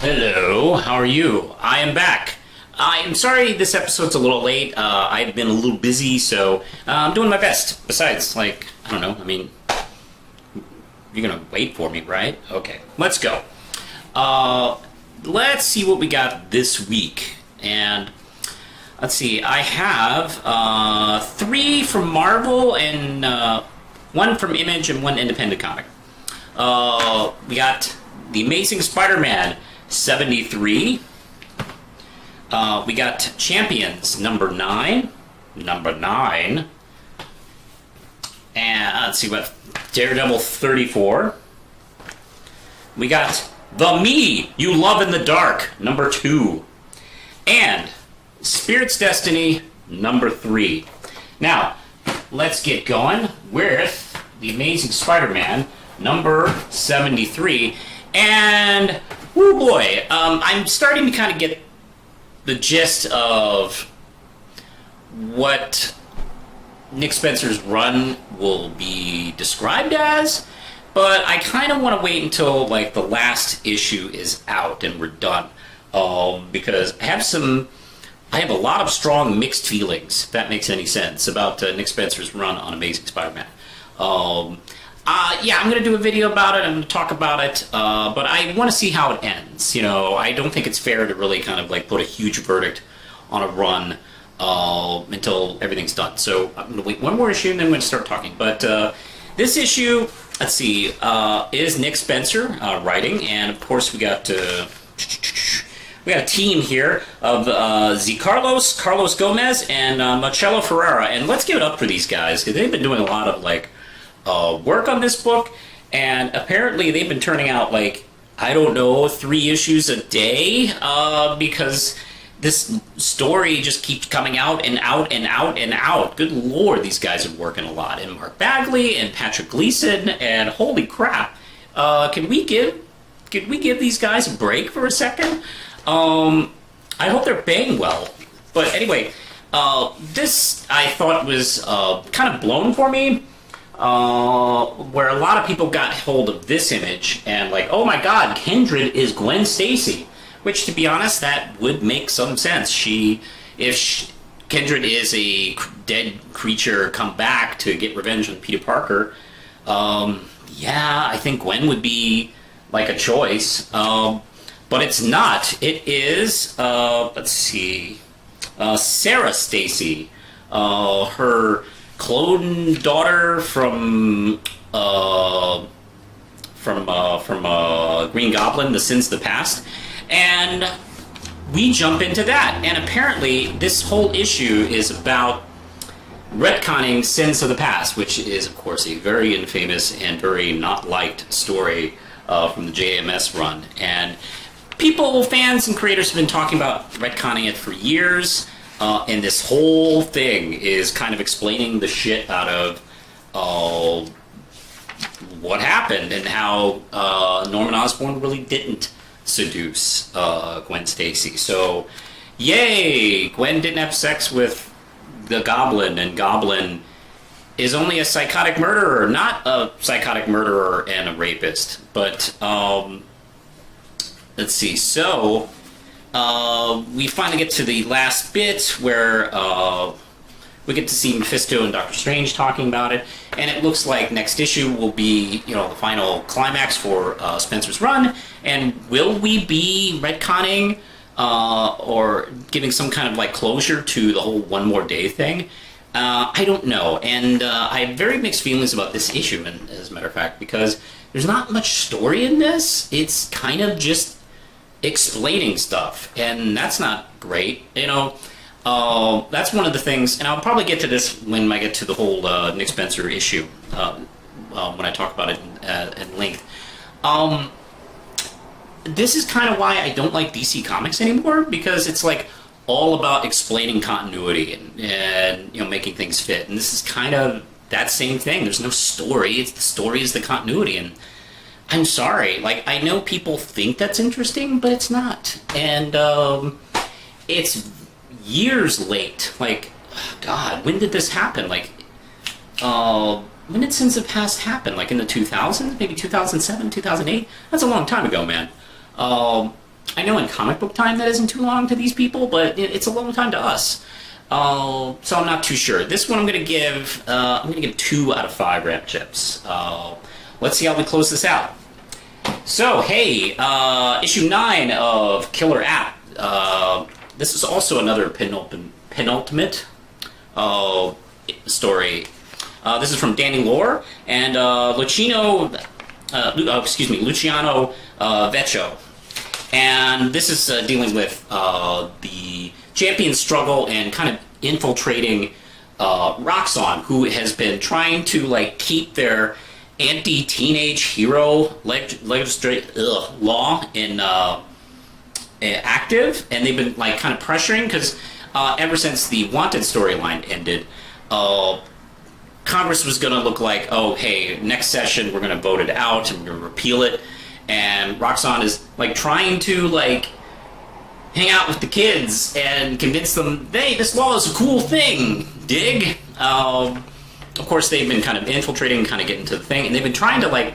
Hello, how are you? I am back. I am sorry this episode's a little late. I've been a little busy, so I'm doing my best. Besides, I don't know, you're gonna wait for me, right? Okay, let's go. Let's see what we got this week. And let's see, I have three from Marvel and one from Image and one independent comic. We got The Amazing Spider-Man 73. We got Champions number 9. And let's see what Daredevil 34. We got The Me You Love in the Dark number 2. And Spirit's Destiny number 3. Now, let's get going with The Amazing Spider-Man number 73. And, whoo boy, I'm starting to kind of get the gist of what Nick Spencer's run will be described as, but I kind of want to wait until, the last issue is out and we're done, because I have a lot of strong mixed feelings, if that makes any sense, about Nick Spencer's run on Amazing Spider-Man. I'm going to do a video about it. I'm going to talk about it, but I want to see how it ends. I don't think it's fair to really kind of put a huge verdict on a run until everything's done. So I'm going to wait one more issue and then I'm going to start talking. But this issue, let's see, is Nick Spencer writing, and of course we got a team here of Carlos Gomez, and Marcelo Ferreira, and let's give it up for these guys because they've been doing a lot of work on this book, and apparently they've been turning out 3 issues a day, because this story just keeps coming out and out and out and out. Good lord, these guys are working a lot. And Mark Bagley and Patrick Gleason, and holy crap, can we give these guys a break for a second? I hope they're paying well. But anyway, this I thought was kind of blown for me. Where a lot of people got hold of this image and oh my god, Kindred is Gwen Stacy, which, to be honest, that would make some sense. If Kindred is a dead creature come back to get revenge on Peter Parker, I think Gwen would be a choice, but it's not. It is, let's see, Sarah Stacy, her clone daughter from Green Goblin, The Sins of the Past, and we jump into that. And apparently, this whole issue is about retconning Sins of the Past, which is, of course, a very infamous and very not liked story from the JMS run. And fans and creators have been talking about retconning it for years. And this whole thing is kind of explaining the shit out of what happened and how Norman Osborn really didn't seduce Gwen Stacy. So, yay! Gwen didn't have sex with the Goblin, and Goblin is only a psychotic murderer, not a psychotic murderer and a rapist. But, let's see, so we finally get to the last bit where we get to see Mephisto and Doctor Strange talking about it, and it looks like next issue will be, the final climax for Spencer's run. And will we be retconning or giving some kind of closure to the whole One More Day thing? I don't know, and I have very mixed feelings about this issue, as a matter of fact, because there's not much story in this. It's kind of just explaining stuff, and that's not great. That's one of the things, and I'll probably get to this when I get to the whole Nick Spencer issue, when I talk about it at length. This is kind of why I don't like DC Comics anymore, because it's all about explaining continuity and making things fit, and this is kind of that same thing. There's no story. The story is the continuity, and I'm sorry, I know people think that's interesting, but it's not. And it's years late. God, when did this happen? When did Sins of the Past happen? In the 2000s? Maybe 2007, 2008? That's a long time ago, man. I know in comic book time that isn't too long to these people, but it's a long time to us. So I'm not too sure. This one I'm gonna give 2 out of 5 ramp chips. Let's see how we close this out. So hey, issue 9 of Killer App. This is also another penultimate story. This is from Danny Lore and Luciano Vecchio. And this is dealing with the champion struggle and kind of infiltrating Roxxon, who has been trying to like keep their anti-teenage hero law in active, and they've been like kind of pressuring because ever since the Wanted storyline ended, Congress was going to look like, oh, hey, next session we're going to vote it out and we're going to repeal it. And Roxxon is like trying to like hang out with the kids and convince them, hey, this law is a cool thing, dig? Of course, they've been kind of infiltrating, kind of getting to the thing, and they've been trying to like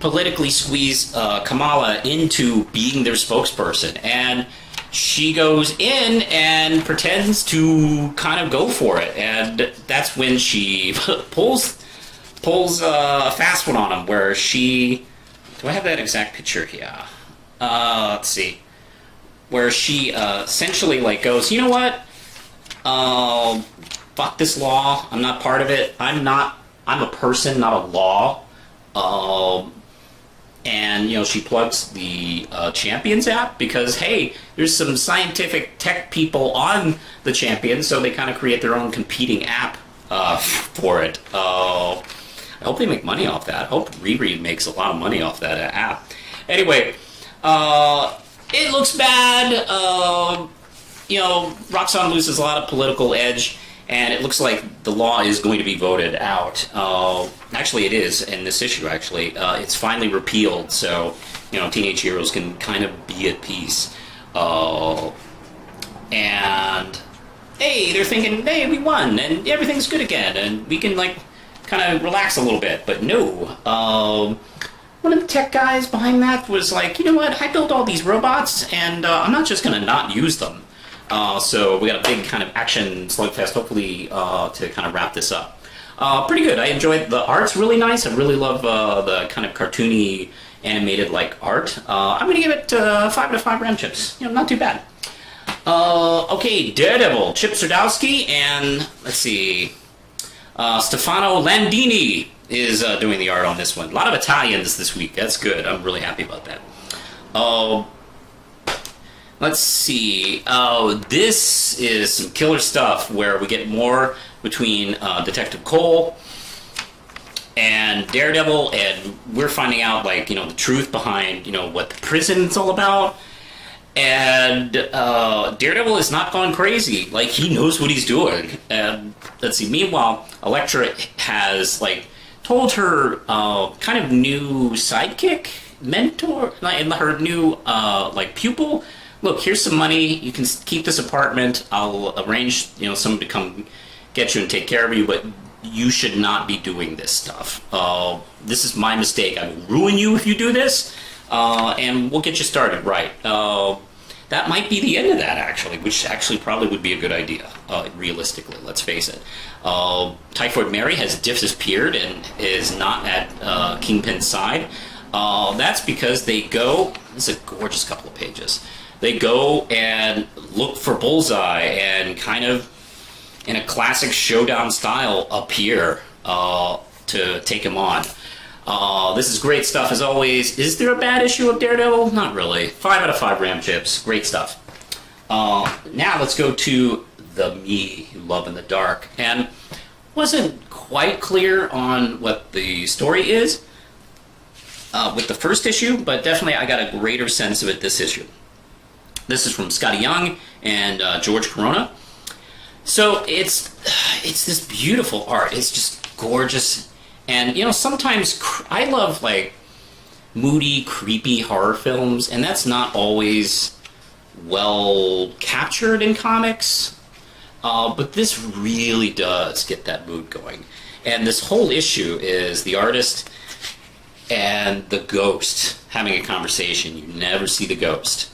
politically squeeze Kamala into being their spokesperson. And she goes in and pretends to kind of go for it, and that's when she pulls a fast one on him, where she... Do I have that exact picture here? Let's see. Where she essentially like goes, you know what? Fuck this law. I'm not part of it. I'm a person, not a law. And you know, she plugs the Champions app because hey, there's some scientific tech people on the Champions, so they kind of create their own competing app for it. I hope they make money off that. I hope Riri makes a lot of money off that app. Anyway, it looks bad. You know, Roxxon loses a lot of political edge, and it looks like the law is going to be voted out. Actually, it is in this issue, actually. It's finally repealed, so, you know, teenage heroes can kind of be at peace. And, hey, they're thinking, hey, we won, and everything's good again, and we can, like, kind of relax a little bit. But no. One of the tech guys behind that was like, you know what, I built all these robots, and I'm not just going to not use them. So we got a big kind of action slugfest, hopefully, to kind of wrap this up. Pretty good. I enjoyed the art's really nice. I really love the kind of cartoony, animated-like art. I'm going to give it 5 out of 5 RAM chips. You know, not too bad. Okay, Daredevil, Chip Zdarsky, and let's see, Stefano Landini is doing the art on this one. A lot of Italians this week. That's good. I'm really happy about that. Let's see. This is some killer stuff where we get more between Detective Cole and Daredevil, and we're finding out, like, you know, the truth behind, you know, what the prison's all about. And Daredevil is not gone crazy. Like, he knows what he's doing. And let's see. Meanwhile, Elektra has, like, told her kind of new sidekick, mentor, and her new like pupil, look, here's some money, you can keep this apartment, I'll arrange, you know, someone to come get you and take care of you, but you should not be doing this stuff. This is my mistake. I will ruin you if you do this, and we'll get you started right. That might be the end of that, actually, which actually probably would be a good idea, realistically, let's face it. Typhoid Mary has disappeared and is not at Kingpin's side. That's because they go, this is a gorgeous couple of pages, they go and look for Bullseye and kind of, in a classic showdown style, appear to take him on. This is great stuff as always. Is there a bad issue of Daredevil? Not really. 5 out of 5 RAM chips. Great stuff. Now let's go to The Me, Love in the Dark. And wasn't quite clear on what the story is with the first issue, but definitely I got a greater sense of it this issue. This is from Scotty Young and George Corona. So it's this beautiful art. It's just gorgeous. And, you know, sometimes I love, like, moody, creepy horror films, and that's not always well captured in comics. But this really does get that mood going. And this whole issue is the artist and the ghost having a conversation. You never see the ghost.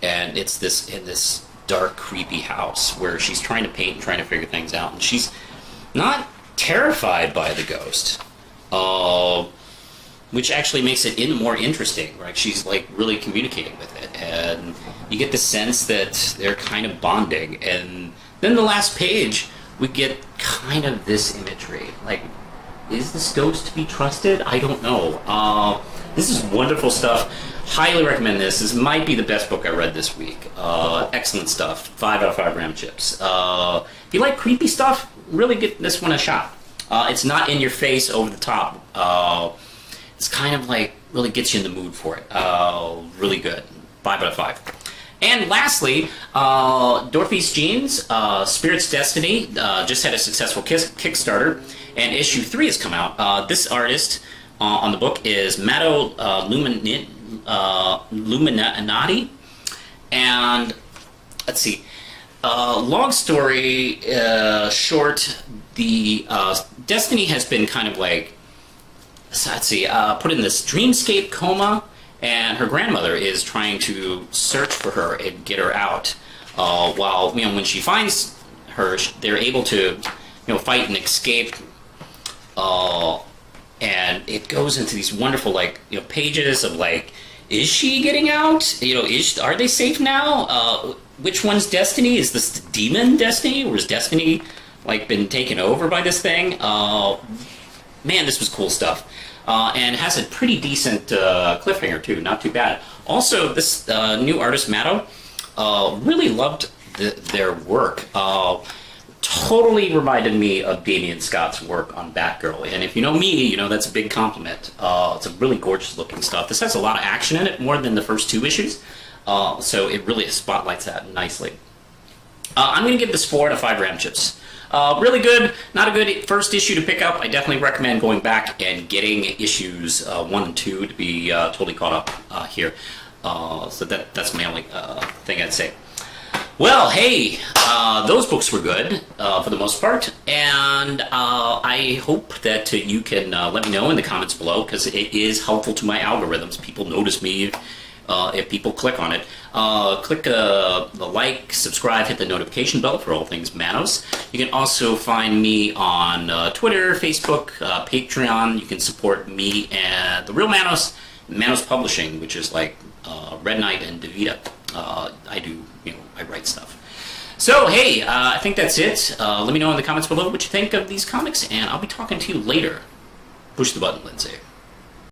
and it's this in this dark, creepy house where she's trying to paint and trying to figure things out, and she's not terrified by the ghost, which actually makes it more interesting, right? She's like really communicating with it, and you get the sense that they're kind of bonding. And then the last page, we get kind of this imagery, like, is this ghost to be trusted? I don't know. This is wonderful stuff. Highly recommend this. This might be the best book I read this week. Excellent stuff. 5 out of 5 round chips. If you like creepy stuff, really get this one a shot. It's not in your face, over the top. It's kind of like really gets you in the mood for it. Really good. 5 out of 5. And lastly, Dorothy's Jeans, Spirit's Destiny, just had a successful Kickstarter, and issue 3 has come out. This artist on the book is Mato Luminati, and let's see. Long story short, the Destiny has been kind of like, let's see, put in this dreamscape coma, and her grandmother is trying to search for her and get her out. While when she finds her, they're able to fight and escape. And it goes into these wonderful pages of is she getting out? Are they safe now? Which one's Destiny? Is this the demon Destiny, or is Destiny been taken over by this thing? Man, this was cool stuff. And has a pretty decent cliffhanger too, not too bad. Also, this new artist Mato, really loved their work. Totally reminded me of Damian Scott's work on Batgirl, and if you know me, that's a big compliment. It's a really gorgeous looking stuff. This has a lot of action in it, more than the first 2 issues, so it really spotlights that nicely. I'm going to give this 4 out of 5 ram chips. Really good. Not a good first issue to pick up. I definitely recommend going back and getting issues 1 and 2 to be totally caught up here. So that's my only thing I'd say. Well, hey, those books were good for the most part, and I hope that you can let me know in the comments below, because it is helpful to my algorithms. People notice me if people click on it. Click the like, subscribe, hit the notification bell for all things Manos. You can also find me on Twitter, Facebook, Patreon. You can support me and the real Manos Publishing, which is like Red Knight and DeVita. I write stuff. So, hey, I think that's it. Let me know in the comments below what you think of these comics, and I'll be talking to you later. Push the button, Lindsay.